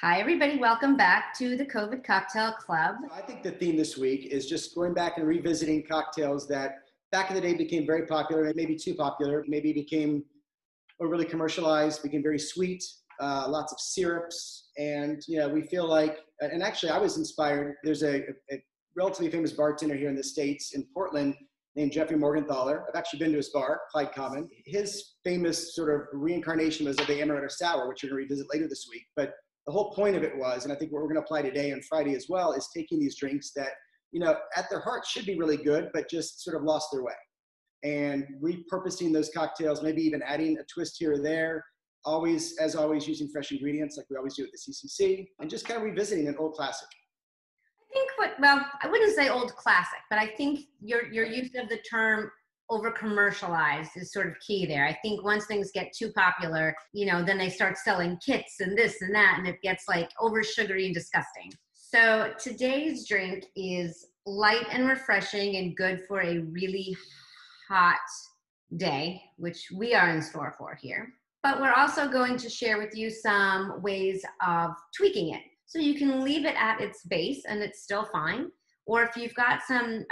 Hi, everybody. Welcome back to the COVID Cocktail Club. I think the theme this week is just going back and revisiting cocktails that back in the day became very popular, maybe too popular, maybe became overly commercialized, became very sweet, lots of syrups. And, we feel like, and actually I was inspired. There's a relatively famous bartender here in the States in Portland named Jeffrey Morgenthaler. I've actually been to his bar, Clyde Common. His famous sort of reincarnation was of the amaretto sour, which we're going to revisit later this week. But the whole point of it was, and I think what we're going to apply today and Friday as well, is taking these drinks that, at their heart should be really good, but just sort of lost their way. And repurposing those cocktails, maybe even adding a twist here or there, always using fresh ingredients like we always do at the CCC, and just kind of revisiting an old classic. I wouldn't say old classic, but I think your use of the term over-commercialized is sort of key there. I think once things get too popular, then they start selling kits and this and that, and it gets like over sugary and disgusting. So today's drink is light and refreshing and good for a really hot day, which we are in store for here. But we're also going to share with you some ways of tweaking it. So you can leave it at its base and it's still fine. Or if you've got some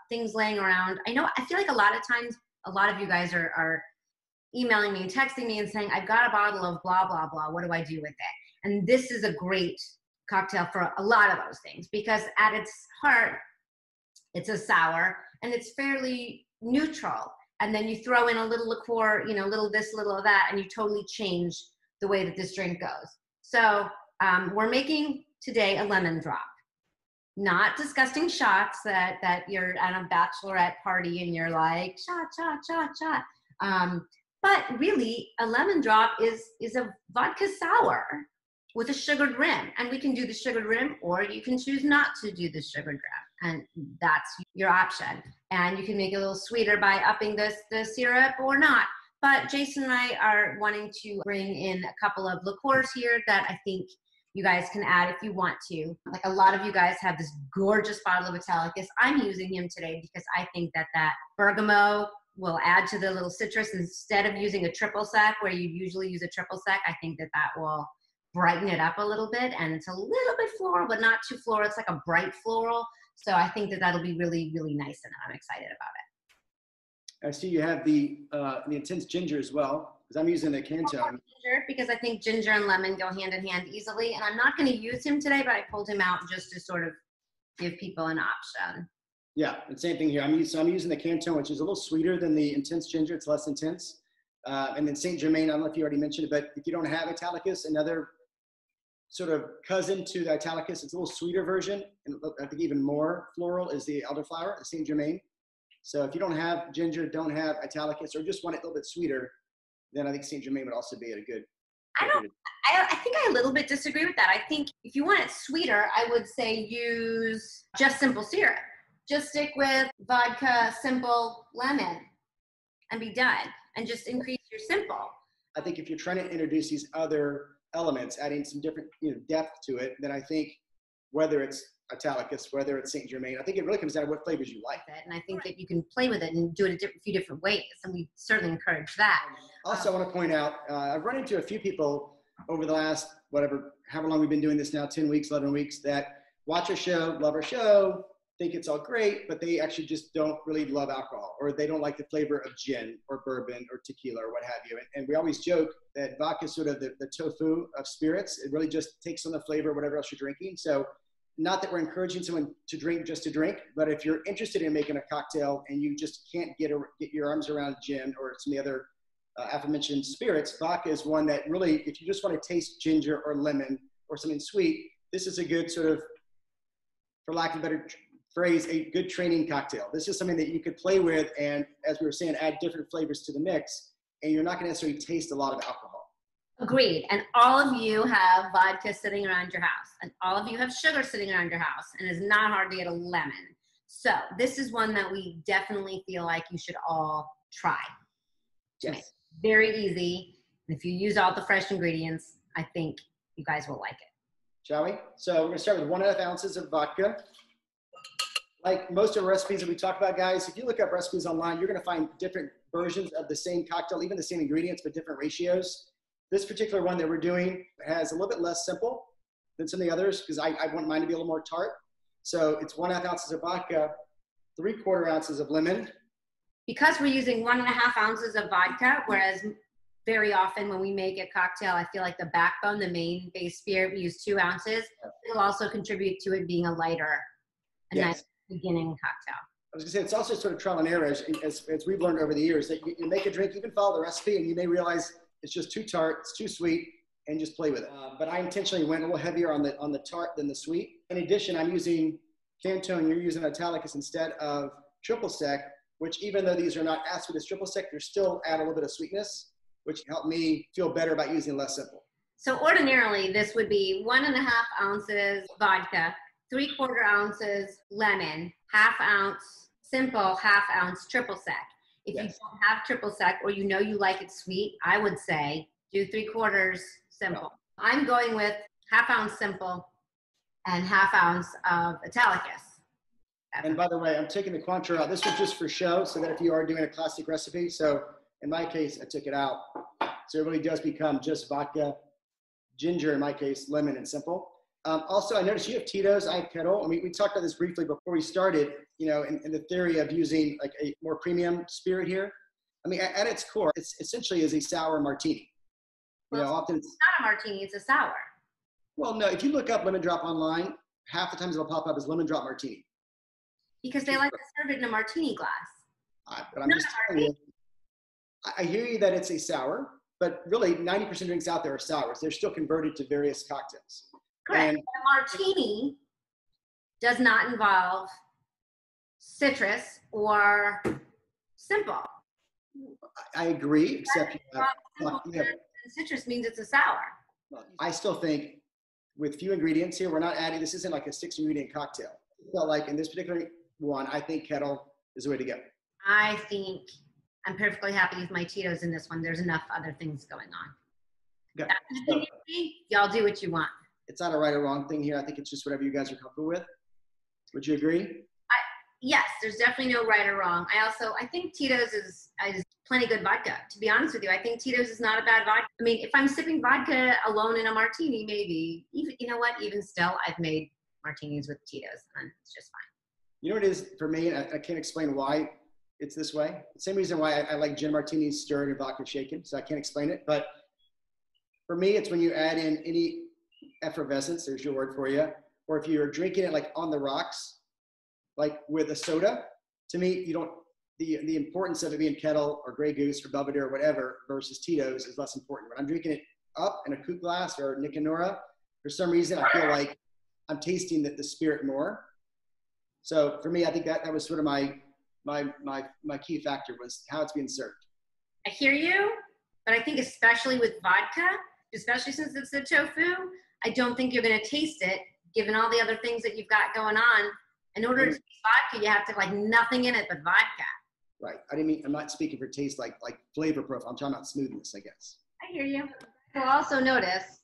things laying around, I feel like a lot of times, a lot of you guys are emailing me and texting me and saying, I've got a bottle of blah, blah, blah. What do I do with it? And this is a great cocktail for a lot of those things, because at its heart, it's a sour and it's fairly neutral. And then you throw in a little liqueur, little this, little of that, and you totally change the way that this drink goes. So we're making today a lemon drop. Not disgusting shots that you're at a bachelorette party and you're like, shot, shot, shot, shot. But really, a lemon drop is a vodka sour with a sugared rim. And we can do the sugared rim, or you can choose not to do the sugared rim. And that's your option. And you can make it a little sweeter by upping the syrup or not. But Jason and I are wanting to bring in a couple of liqueurs here that I think you guys can add if you want to. Like a lot of you guys have this gorgeous bottle of Italicus. I'm using him today because I think that bergamot will add to the little citrus instead of using a triple sec where you usually use a triple sec. I think that will brighten it up a little bit, and it's a little bit floral, but not too floral. It's like a bright floral. So I think that that'll be really, really nice, and I'm excited about it. I see you have the intense ginger as well, because I'm using the Canton. Ginger, because I think ginger and lemon go hand in hand easily, and I'm not going to use him today, but I pulled him out just to sort of give people an option. Yeah, and same thing here. I'm using the Canton, which is a little sweeter than the intense ginger. It's less intense. And then Saint Germain, I don't know if you already mentioned it, but if you don't have Italicus, another sort of cousin to the Italicus, it's a little sweeter version, and I think even more floral, is the elderflower, the Saint Germain. So if you don't have ginger, don't have Italicus, or just want it a little bit sweeter, then I think Saint Germain would also be a good. I think I a little bit disagree with that. I think if you want it sweeter, I would say use just simple syrup. Just stick with vodka, simple, lemon, and be done. And just increase your simple. I think if you're trying to introduce these other elements, adding some different depth to it, then I think whether it's Italicus, whether it's Saint Germain, I think it really comes down to what flavors you like. And I think that you can play with it and do it a few different ways, and we certainly encourage that. Also, I want to point out, I've run into a few people over the last, however long we've been doing this now, 10 weeks, 11 weeks, that watch our show, love our show, think it's all great, but they actually just don't really love alcohol, or they don't like the flavor of gin or bourbon or tequila or what have you. And we always joke that vodka is sort of the tofu of spirits. It really just takes on the flavor of whatever else you're drinking. So not that we're encouraging someone to drink just to drink, but if you're interested in making a cocktail and you just can't get your arms around gin or some of the other aforementioned spirits, vodka is one that really, if you just want to taste ginger or lemon or something sweet, this is a good sort of, for lack of a better phrase, a good training cocktail. This is something that you could play with and, as we were saying, add different flavors to the mix, and you're not going to necessarily taste a lot of alcohol. Agreed. And all of you have vodka sitting around your house, and all of you have sugar sitting around your house, and it's not hard to get a lemon. So this is one that we definitely feel like you should all try. Yes. Very easy. And if you use all the fresh ingredients, I think you guys will like it. Shall we? So we're going to start with 1.5 ounces of vodka. Like most of the recipes that we talk about, guys, if you look up recipes online, you're going to find different versions of the same cocktail, even the same ingredients, but different ratios. This particular one that we're doing has a little bit less simple. than some of the others because I want mine to be a little more tart. So it's 1.5 ounces of vodka, 3/4 ounces of lemon. Because we're using 1.5 ounces of vodka, whereas very often when we make a cocktail, I feel like the backbone, the main base spirit, we use 2 ounces. It'll also contribute to it being a lighter, nice beginning cocktail. I was gonna say, it's also sort of trial and error as we've learned over the years that you make a drink, you can follow the recipe and you may realize it's just too tart, it's too sweet, and just play with it. But I intentionally went a little heavier on the tart than the sweet. In addition, I'm using Cantone, you're using Italicus instead of triple sec, which even though these are not as sweet as triple sec, they're still add a little bit of sweetness, which helped me feel better about using less simple. So ordinarily, this would be 1.5 ounces vodka, 3/4 ounces lemon, 1/2 ounce simple, 1/2 ounce triple sec. If you don't have triple sec or you know you like it sweet, I would say do 3/4 simple. I'm going with 1/2 ounce simple and 1/2 ounce of Italicus. And by the way, I'm taking the Cointreau out. This was just for show, so that if you are doing a classic recipe, so in my case, I took it out. So it really does become just vodka, ginger, in my case, lemon, and simple. Also, I noticed you have Tito's, I have Kettle. I mean, we talked about this briefly before we started, you know, in the theory of using like a more premium spirit here. I mean, at its core, it's essentially is a sour martini. You know, often it's not a martini, it's a sour. Well, no, if you look up Lemon Drop online, half the times it'll pop up as Lemon Drop Martini. Because they like to serve it in a martini glass. But I'm just telling you, I hear you that it's a sour, but really 90% of drinks out there are sours. They're still converted to various cocktails. Correct. And a martini does not involve citrus or simple. I agree, except citrus means it's a sour. I still think with few ingredients here, we're not adding, this isn't like a 6-ingredient cocktail. So like in this particular one, I think Kettle is the way to go. I think I'm perfectly happy with my Tito's in this one. There's enough other things going on. Okay. Y'all do what you want. It's not a right or wrong thing here. I think it's just whatever you guys are comfortable with. Would you agree? Yes, there's definitely no right or wrong. I think Tito's is plenty good vodka. To be honest with you, I think Tito's is not a bad vodka. I mean, if I'm sipping vodka alone in a martini, maybe. Even, you know what? Even still, I've made martinis with Tito's, and it's just fine. You know what it is for me, and I can't explain why it's this way. The same reason why I like gin martinis stirred and vodka shaken, so I can't explain it. But for me, it's when you add in any effervescence, there's your word for you, or if you're drinking it like on the rocks, like with a soda, to me, you don't, the importance of it being Kettle or Grey Goose or Belvedere or whatever versus Tito's is less important. When I'm drinking it up in a coupe glass or Nick and Nora, for some reason, I feel like I'm tasting the spirit more. So for me, I think that was sort of my key factor was how it's being served. I hear you, but I think especially with vodka, especially since it's the tofu, I don't think you're going to taste it, given all the other things that you've got going on. In order to taste vodka, you have to have like nothing in it but vodka. Right. I'm not speaking for taste like flavor profile. I'm talking about smoothness, I guess. I hear you. You'll also notice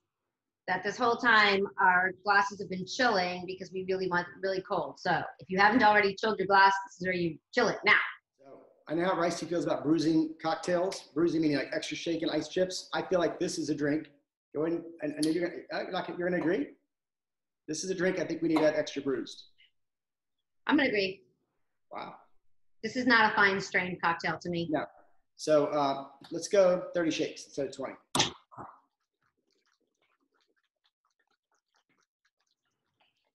that this whole time our glasses have been chilling because we really want it really cold. So if you haven't already chilled your glass, this is where you chill it now. So I know how Rysse feels about bruising cocktails. Bruising meaning like extra shaken ice chips. I feel like this is a drink. Go ahead and you're gonna agree. This is a drink I think we need to have extra bruised. I'm gonna agree. Wow. This is not a fine strained cocktail to me. No. So let's go 30 shakes instead of 20.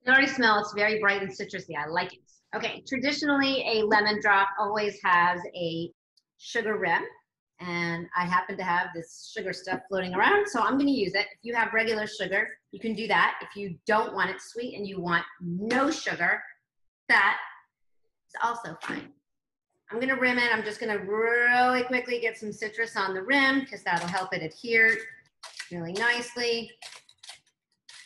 You already smell it's very bright and citrusy. I like it. Okay, traditionally a lemon drop always has a sugar rim, and I happen to have this sugar stuff floating around, so I'm going to use it. If you have regular sugar, you can do that. If you don't want it sweet and you want no sugar, that is also fine. I'm going to rim it. I'm just going to really quickly get some citrus on the rim because that'll help it adhere really nicely.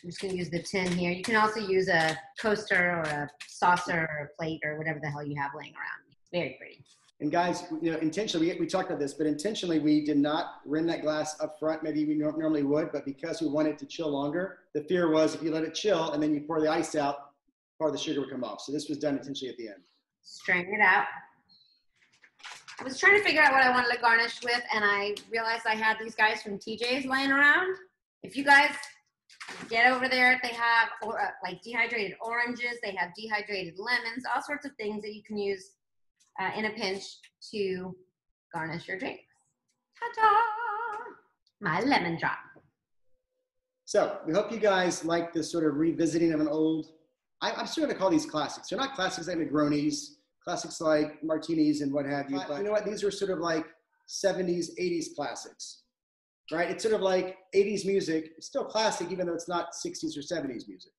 I'm just going to use the tin here. You can also use a coaster or a saucer or a plate or whatever the hell you have laying around. It's very pretty. And guys, you know, intentionally, we talked about this, but intentionally we did not rim that glass up front. Maybe we normally would, but because we wanted to chill longer, the fear was if you let it chill and then you pour the ice out, part of the sugar would come off. So this was done intentionally at the end. Strain it out. I was trying to figure out what I wanted to garnish with, and I realized I had these guys from TJ's laying around. If you guys Get over there. They have like dehydrated oranges. They have dehydrated lemons. All sorts of things that you can use in a pinch to garnish your drinks. Ta-da! My lemon drop. So we hope you guys like this sort of revisiting of an old, I'm still going to call these classics. They're not classics like Negronis, classics like martinis and what have you. But you know what? These are sort of like 70s, 80s classics, right? It's sort of like 80s music. It's still classic, even though it's not 60s or 70s music.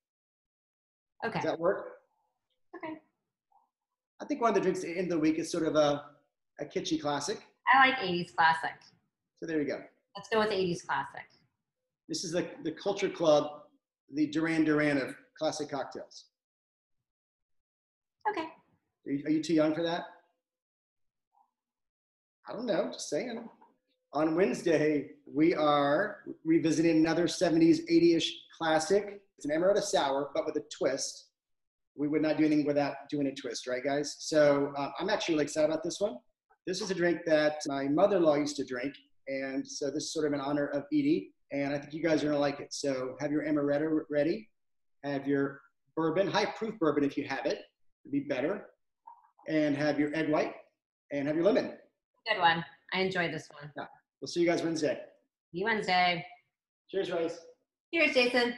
Okay. Does that work? Okay. I think one of the drinks at the end of the week is sort of a kitschy classic. I like 80s classic. So there you go. Let's go with 80s classic. This is the Culture Club, the Duran Duran of classic cocktails. Okay. Are you too young for that? I don't know, just saying. On Wednesday, we are revisiting another 70s, 80-ish classic. It's an amaretto sour, but with a twist. We would not do anything without doing a twist, right, guys? So I'm actually really excited about this one. This is a drink that my mother-in-law used to drink, and so this is sort of in honor of Edie, and I think you guys are gonna like it. So have your amaretto ready, have your bourbon, high-proof bourbon if you have it, would be better, and have your egg white, and have your lemon. Good one. I enjoyed this one. Yeah. We'll see you guys Wednesday. See you Wednesday. Cheers, Rysse. Cheers, Jason.